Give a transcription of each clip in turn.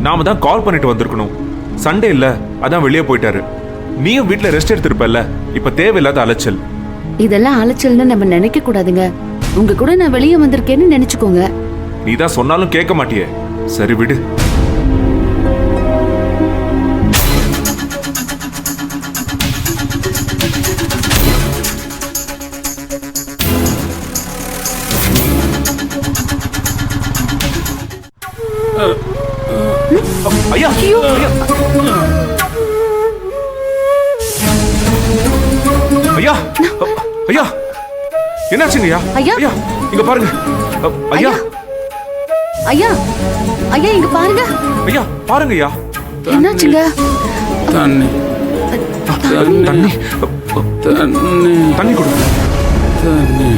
நாம தான் கால் பண்ணிட்டு வந்திருக்கணும். சண்டே இல்ல, அதான் வெளியே போயிட்டாரு. நீயும் வீட்டுல ரெஸ்ட் எடுத்திருப்பல்ல, இப்ப தேவையில்லாத அலைச்சல். இதெல்லாம் அலைச்சல்னு நம்ம நினைக்க கூடாதுங்க. உங்க கூட நான் வெளியே வந்திருக்கேன்னு நினைச்சுக்கோங்க. நீ தான் சொன்னாலும் கேட்க மாட்டியே. சரி விடு. ஐயா ஐயா ஐயா என்னாச்சுங்க ஐயா? ஐயா ஐயா இங்க பாருங்க. ஐயா ஐயா ஐயா இங்க பாருங்க. ஐயா பாருங்க ஐயா. என்னாச்சுங்க? தண்ணி தண்ணி தண்ணி தண்ணி கொடு. தண்ணி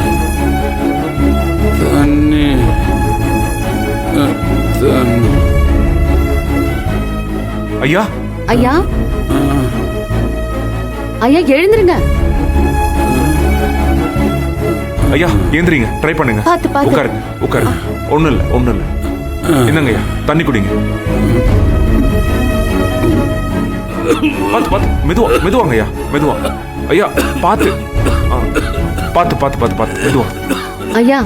தண்ணி தண்ணி. ஐயா ஐயா ஐயா எழுந்துருங்க. ஐயா ஏந்திரிங்க, ட்ரை பண்ணுங்க. பாத்து பாத்து உட்காருங்க உட்காருங்க. ஒண்ணும் இல்ல ஒண்ணும் இல்ல. என்னங்க ஐயா, தண்ணி குடிங்க. பாத்து பாத்து மெதுவா மெதுவாங்க ஐயா, மெதுவா. ஐயா பாத்து பாத்து பாத்து பாத்து பாத்து மெதுவா. ஐயா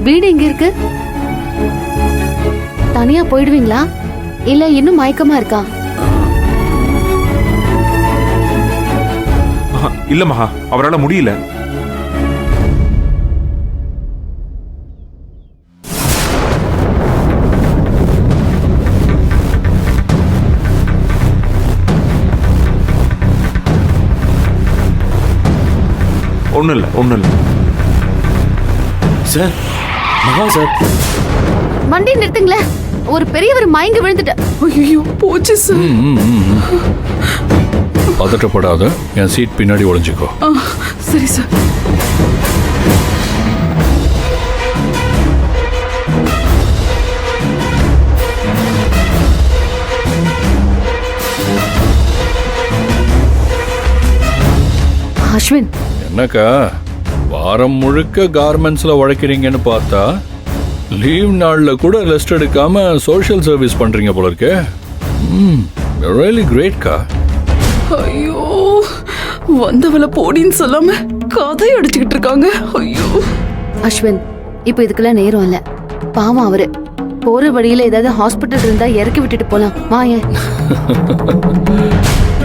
வீடு எங்க இருக்கு? தனியா போயிடுவீங்களா இல்ல இன்னும் மயக்கமா இருக்கா? இல்ல மகா, அவரால முடியல. ஒண்ணும் இல்ல ஒண்ணும் இல்ல. சார், மகா சார். வண்டி நிறுத்துங்களேன். ஒரு பெரியவர் மயங்கி விழுந்துட்ட. ஐயோ போச்சு சார். பதட்டப்படாத, என் சீட் பின்னாடி ஒளிஞ்சுக்கோ. சரி சார். அஸ்வின் என்னக்கா வாரம் முழுக்க கார்மெண்ட்ஸ்ல உழைக்கிறீங்கன்னு பார்த்தா லீவ் நாள்ல கூட ரெஸ்ட் எடுக்காம சோஷியல் சர்வீஸ் பண்றீங்க போல இருக்கே. ரியலி கிரேட்க்கா. ஐயோ வந்தவள போடின்னு சொல்லாம கதை அடிச்சுக்கிட்டு இருக்காங்க. ஐயோ அஸ்வின் இப்ப இதுக்கெல்லாம் நேரம் இல்ல. பாவம் அவரு. போற வழியில ஏதாவது ஹாஸ்பிட்டல் இருந்தா இறக்கி விட்டுட்டு போலாம். வாயேன்.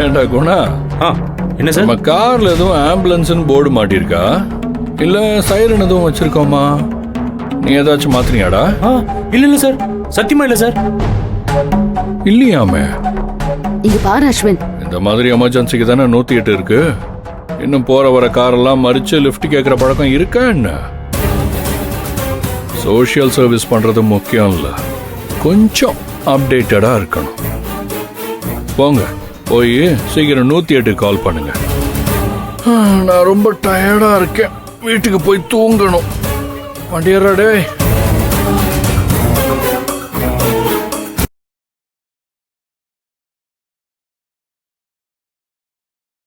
ஏண்டா குணா, என்ன சார்? நம்ம கார்ல எதுவும் ஆம்புலன்ஸ்னு போர்டு மாட்டிருக்கா இல்ல சைரன் எதுவும் வச்சிருக்கோமா? நீ ஏதாச்சும் மாத்தினியாடா? இல்ல இல்ல சார், சத்தியமா இல்ல சார். இல்லையாமே. இங்க பாரு அஸ்வின், இந்த மாதிரி எமர்ஜென்சிக்கு தானே 108 இருக்கு. இன்னும் போற வர காரெல்லாம் மறிச்சு லிஃப்ட் கேட்கிற பழக்கம் இருக்கா என்ன? சோஷியல் சர்வீஸ் பண்றது முக்கியம் இல்ல, கொஞ்சம் அப்டேட்டடா இருக்கணும். போங்க, போய் சீக்கிரம் 108 கால் பண்ணுங்க. நான் ரொம்ப டயர்டா இருக்கேன், வீட்டுக்கு போய் தூங்கணும். வண்டியரா டேய்.